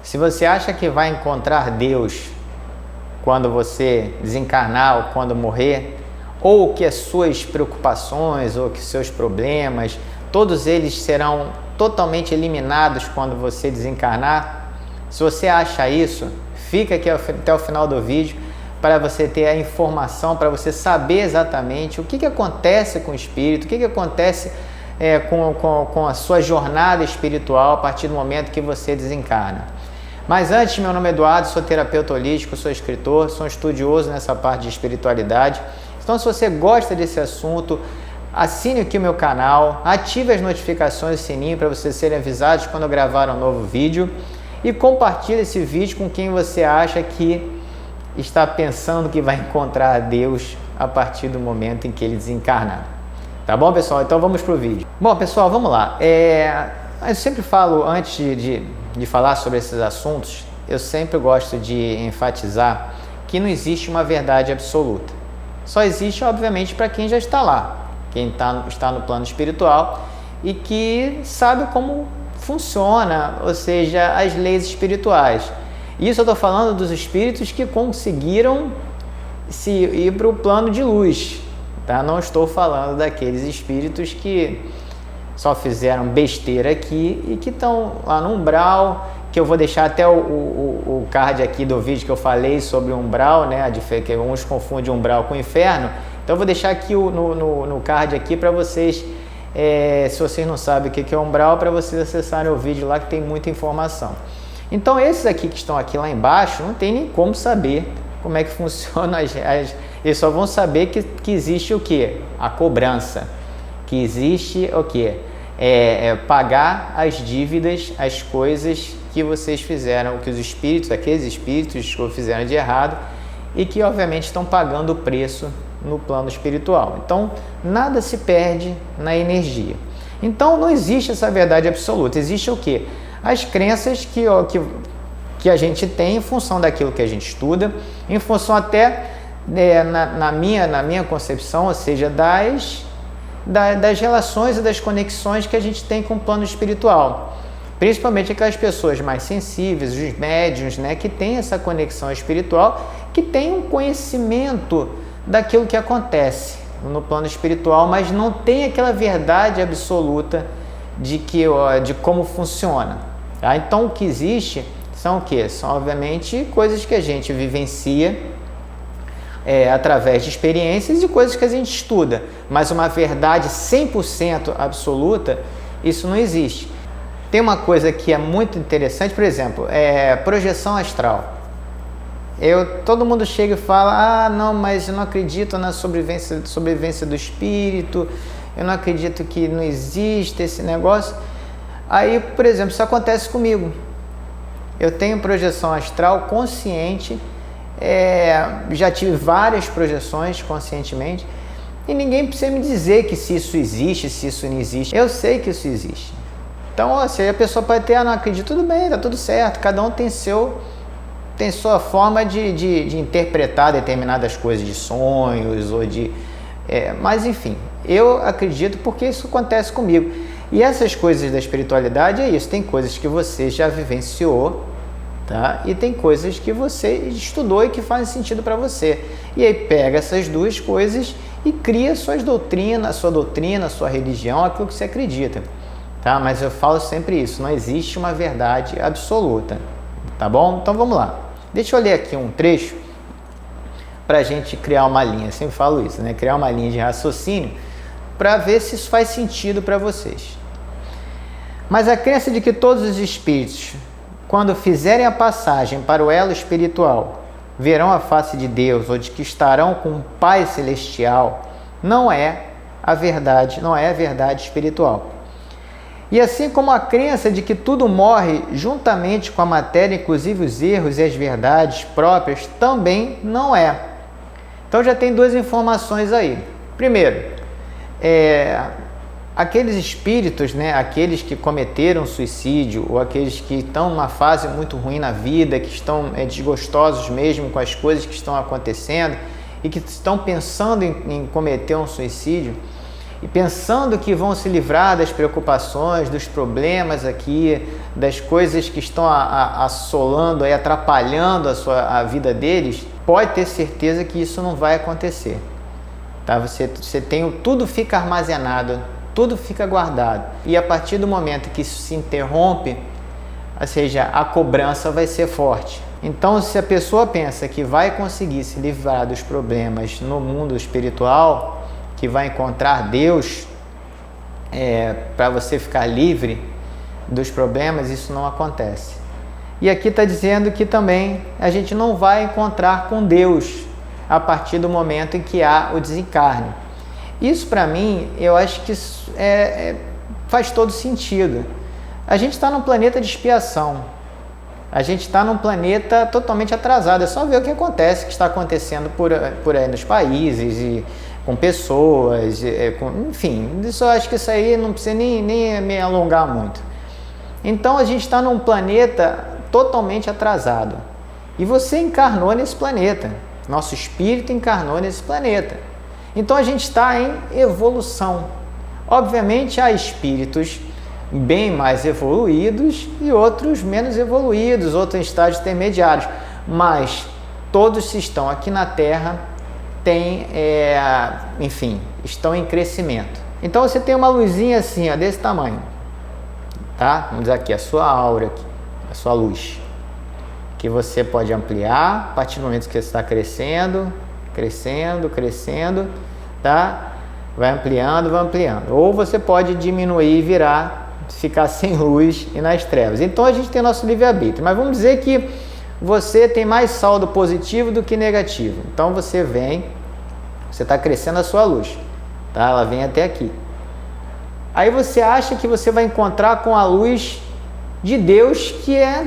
Se você acha que vai encontrar Deus quando você desencarnar ou quando morrer, ou que as suas preocupações ou que seus problemas, todos eles serão totalmente eliminados quando você desencarnar, se você acha isso, fica aqui até o final do vídeo para você ter a informação, para você saber exatamente o que acontece com o espírito, o que acontece com a sua jornada espiritual a partir do momento que você desencarna. Mas antes, meu nome é Eduardo, sou terapeuta holístico, sou escritor, sou um estudioso nessa parte de espiritualidade. Então, se você gosta desse assunto, assine aqui o meu canal, ative as notificações e sininho para vocês serem avisados quando eu gravar um novo vídeo e compartilhe esse vídeo com quem você acha que está pensando que vai encontrar Deus a partir do momento em que ele desencarnar. Tá bom, pessoal? Então vamos para o vídeo. Bom, pessoal, vamos lá. Eu sempre falo, antes de falar sobre esses assuntos, eu sempre gosto de enfatizar que não existe uma verdade absoluta. Só existe, obviamente, para quem já está lá, quem está no plano espiritual e que sabe como funciona, ou seja, as leis espirituais. Isso eu estou falando dos espíritos que conseguiram se ir para o plano de luz, tá? Não estou falando daqueles espíritos que só fizeram besteira aqui e que estão lá no umbral, que eu vou deixar até o card aqui do vídeo que eu falei sobre o umbral, né? Que uns confundem umbral com inferno. Então eu vou deixar aqui no card aqui para vocês, se vocês não sabem o que é umbral, para vocês acessarem o vídeo lá que tem muita informação. Então esses aqui que estão aqui lá embaixo, não tem nem como saber como é que funciona eles só vão saber que existe o que? A cobrança. Que existe o que? Pagar as dívidas, as coisas que vocês fizeram, que os espíritos, aqueles espíritos que fizeram de errado e que obviamente estão pagando o preço no plano espiritual. Então nada se perde na energia. Então não existe essa verdade absoluta, existe o que? As crenças que a gente tem em função daquilo que a gente estuda, em função até, na minha concepção, ou seja, das relações e das conexões que a gente tem com o plano espiritual. Principalmente aquelas pessoas mais sensíveis, os médiuns, né, que têm essa conexão espiritual, que têm um conhecimento daquilo que acontece no plano espiritual, mas não tem aquela verdade absoluta de como funciona. Tá? Então o que existe são o quê? São obviamente coisas que a gente vivencia através de experiências e coisas que a gente estuda, mas uma verdade 100% absoluta, isso não existe. Tem uma coisa que é muito interessante, por exemplo, projeção astral. Todo mundo chega e fala, não, mas eu não acredito na sobrevivência do espírito, eu não acredito que não existe esse negócio. Aí, por exemplo, isso acontece comigo. Eu tenho projeção astral consciente, já tive várias projeções conscientemente, e ninguém precisa me dizer que se isso existe, se isso não existe. Eu sei que isso existe. Então, se a pessoa pode ter, não acredito, tudo bem, tá tudo certo, cada um tem sua forma de interpretar determinadas coisas, de sonhos ou mas enfim, eu acredito porque isso acontece comigo. E essas coisas da espiritualidade é isso, tem coisas que você já vivenciou, tá? E tem coisas que você estudou e que fazem sentido para você. E aí pega essas duas coisas e cria sua doutrina, sua religião, aquilo que você acredita, tá? Mas eu falo sempre isso, não existe uma verdade absoluta, tá bom? Então vamos lá. Deixa eu ler aqui um trecho para a gente criar uma linha, eu sempre falo isso, né? Criar uma linha de raciocínio para ver se isso faz sentido para vocês. Mas a crença de que todos os espíritos, quando fizerem a passagem para o elo espiritual, verão a face de Deus ou de que estarão com o Pai Celestial, não é a verdade espiritual. E assim como a crença de que tudo morre juntamente com a matéria, inclusive os erros e as verdades próprias, também não é. Então já tem duas informações aí. Primeiro, aqueles espíritos, né, aqueles que cometeram suicídio ou aqueles que estão numa fase muito ruim na vida, que estão desgostosos mesmo com as coisas que estão acontecendo e que estão pensando em cometer um suicídio e pensando que vão se livrar das preocupações, dos problemas aqui das coisas que estão assolando, atrapalhando a vida deles, pode ter certeza que isso não vai acontecer. Tá? Você tem, tudo fica armazenado, tudo fica guardado. E a partir do momento que isso se interrompe, ou seja, a cobrança vai ser forte. Então, se a pessoa pensa que vai conseguir se livrar dos problemas no mundo espiritual, que vai encontrar Deus para você ficar livre dos problemas, isso não acontece. E aqui está dizendo que também a gente não vai encontrar com Deus a partir do momento em que há o desencarne. Isso, para mim, eu acho que faz todo sentido. A gente está num planeta de expiação. A gente está num planeta totalmente atrasado. É só ver o que acontece, que está acontecendo por aí nos países, e com pessoas, enfim. Eu acho que isso aí não precisa nem me alongar muito. Então, a gente está num planeta totalmente atrasado. E você encarnou nesse planeta. Nosso espírito encarnou nesse planeta. Então, a gente está em evolução. Obviamente, há espíritos bem mais evoluídos e outros menos evoluídos, outros em estágios intermediários, mas todos que estão aqui na Terra estão em crescimento. Então você tem uma luzinha assim, ó, desse tamanho, tá? Vamos dizer aqui, a sua aura, aqui, a sua luz, que você pode ampliar a partir do momento que você está crescendo, tá? Vai ampliando. Ou você pode diminuir e virar, ficar sem luz e nas trevas. Então a gente tem nosso livre-arbítrio, mas vamos dizer que você tem mais saldo positivo do que negativo. Então você está crescendo a sua luz, tá? Ela vem até aqui. Aí você acha que você vai encontrar com a luz de Deus, que é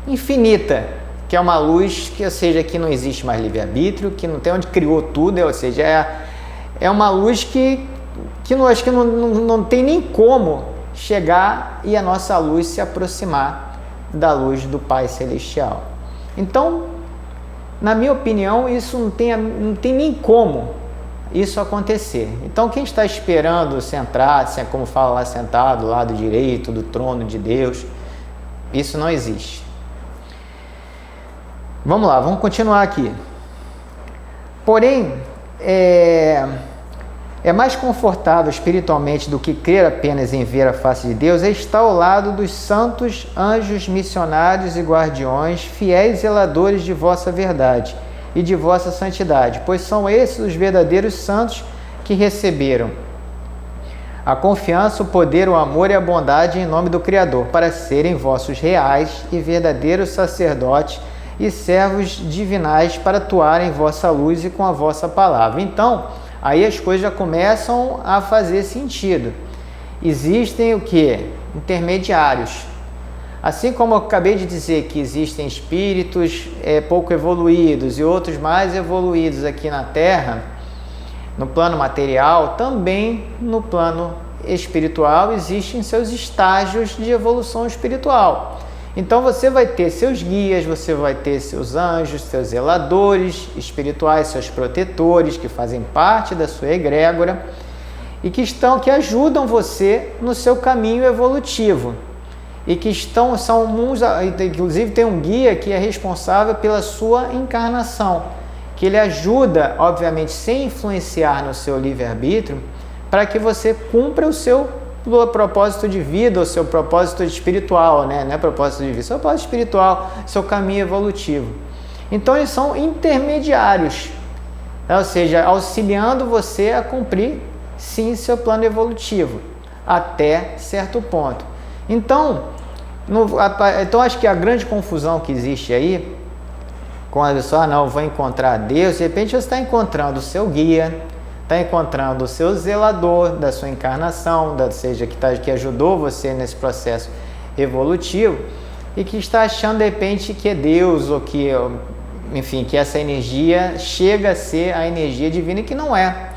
infinita, que é uma luz que, ou seja, que não existe mais livre-arbítrio, que não tem onde criou tudo, ou seja, é uma luz que acho que não tem nem como chegar e a nossa luz se aproximar da luz do Pai Celestial. Então, na minha opinião, isso não tem nem como isso acontecer. Então, quem está esperando como fala lá, sentado do lado direito do trono de Deus, isso não existe. Vamos lá, vamos continuar aqui. Porém, é mais confortável espiritualmente do que crer apenas em ver a face de Deus estar ao lado dos santos anjos missionários e guardiões, fiéis zeladores de vossa verdade e de vossa santidade, pois são esses os verdadeiros santos que receberam a confiança, o poder, o amor e a bondade em nome do Criador, para serem vossos reais e verdadeiros sacerdotes e servos divinais para atuarem em vossa luz e com a vossa palavra. Então, aí as coisas já começam a fazer sentido. Existem o quê? Intermediários. Assim como eu acabei de dizer que existem espíritos pouco evoluídos e outros mais evoluídos aqui na Terra, no plano material, também no plano espiritual existem seus estágios de evolução espiritual. Então você vai ter seus guias, você vai ter seus anjos, seus zeladores espirituais, seus protetores que fazem parte da sua egrégora e que ajudam você no seu caminho evolutivo. E que inclusive tem um guia que é responsável pela sua encarnação, que ele ajuda, obviamente, sem influenciar no seu livre-arbítrio, para que você cumpra o seu propósito de vida, o seu propósito espiritual, né? Não é propósito de vida, seu propósito espiritual, seu caminho evolutivo. Então eles são intermediários, ou seja, auxiliando você a cumprir sim seu plano evolutivo, até certo ponto. Então acho que a grande confusão que existe aí, quando a pessoa, não, vou encontrar Deus, de repente você está encontrando o seu guia, está encontrando o seu zelador da sua encarnação, seja que ajudou você nesse processo evolutivo e que está achando de repente que é Deus ou que, enfim, que essa energia chega a ser a energia divina, que não é.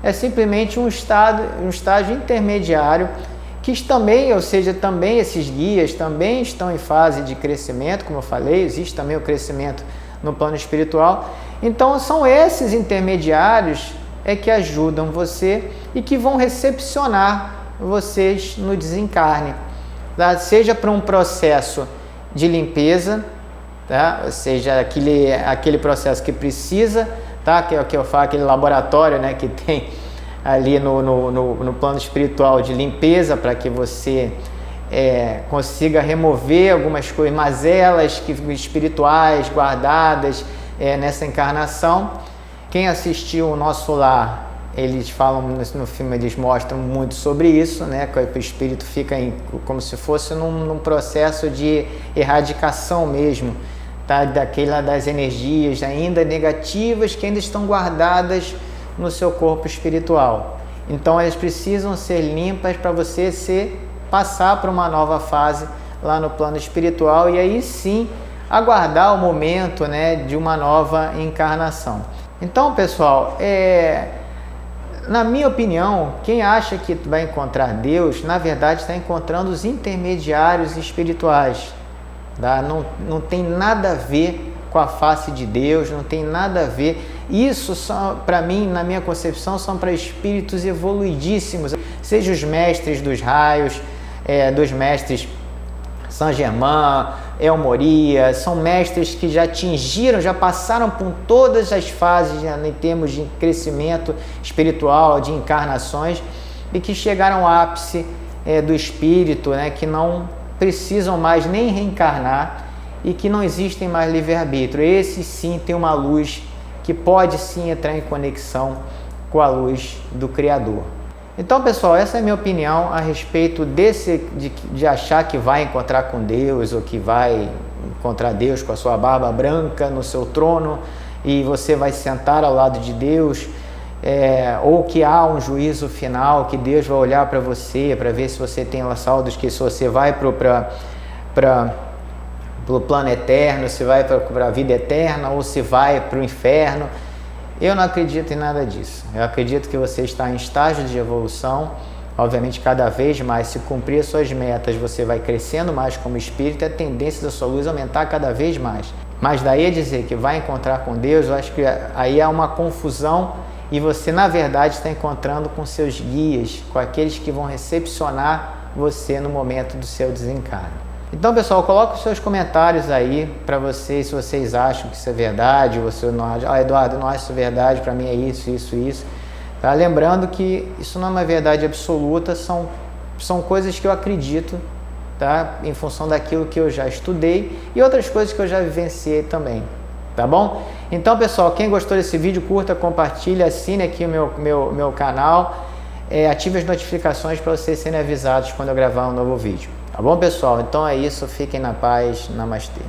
É simplesmente um estágio intermediário que também, ou seja, também esses guias também estão em fase de crescimento, como eu falei, existe também o crescimento no plano espiritual. Então são esses intermediários que ajudam você e que vão recepcionar vocês no desencarne. tá? Seja para um processo de limpeza, tá? Ou seja, aquele processo que precisa, tá? Que é o que eu falo, aquele laboratório, né, que tem ali no plano espiritual de limpeza, para que você consiga remover algumas coisas, mazelas espirituais guardadas nessa encarnação. Quem assistiu o Nosso Lar, eles falam no filme, eles mostram muito sobre isso, né? Que o espírito fica como se fosse num processo de erradicação mesmo, tá? Das energias ainda negativas que ainda estão guardadas no seu corpo espiritual. Então elas precisam ser limpas para você passar para uma nova fase lá no plano espiritual e aí sim aguardar o momento, né, de uma nova encarnação. Então, pessoal, na minha opinião, quem acha que vai encontrar Deus, na verdade está encontrando os intermediários espirituais, tá? Não tem nada a ver com a face de Deus, não tem nada a ver. Isso, para mim, na minha concepção, são para espíritos evoluidíssimos, seja os mestres dos raios, dos mestres Saint Germain, El Moria, são mestres que já atingiram, já passaram por todas as fases, né, em termos de crescimento espiritual, de encarnações, e que chegaram ao ápice do espírito, né, que não precisam mais nem reencarnar e que não existem mais livre-arbítrio. Esse sim tem uma luz que pode sim entrar em conexão com a luz do Criador. Então, pessoal, essa é a minha opinião a respeito de achar que vai encontrar com Deus ou que vai encontrar Deus com a sua barba branca no seu trono e você vai sentar ao lado de Deus, ou que há um juízo final, que Deus vai olhar para você para ver se você tem saldos, que se você vai para o plano eterno, se vai para a vida eterna ou se vai para o inferno. Eu não acredito em nada disso. Eu acredito que você está em estágio de evolução. Obviamente, cada vez mais, se cumprir as suas metas, você vai crescendo mais como espírito e a tendência da sua luz aumentar cada vez mais. Mas daí a dizer que vai encontrar com Deus, eu acho que aí há uma confusão e você, na verdade, está encontrando com seus guias, com aqueles que vão recepcionar você no momento do seu desencarne. Então, pessoal, coloque os seus comentários aí para vocês, se vocês acham que isso é verdade, você não acha, Eduardo, eu não acho isso verdade, para mim é isso, isso, isso. Tá? Lembrando que isso não é uma verdade absoluta, são coisas que eu acredito, tá? Em função daquilo que eu já estudei e outras coisas que eu já vivenciei também, tá bom? Então, pessoal, quem gostou desse vídeo, curta, compartilhe, assine aqui o meu canal, ative as notificações para vocês serem avisados quando eu gravar um novo vídeo. Tá bom, pessoal? Então é isso. Fiquem na paz. Namastê.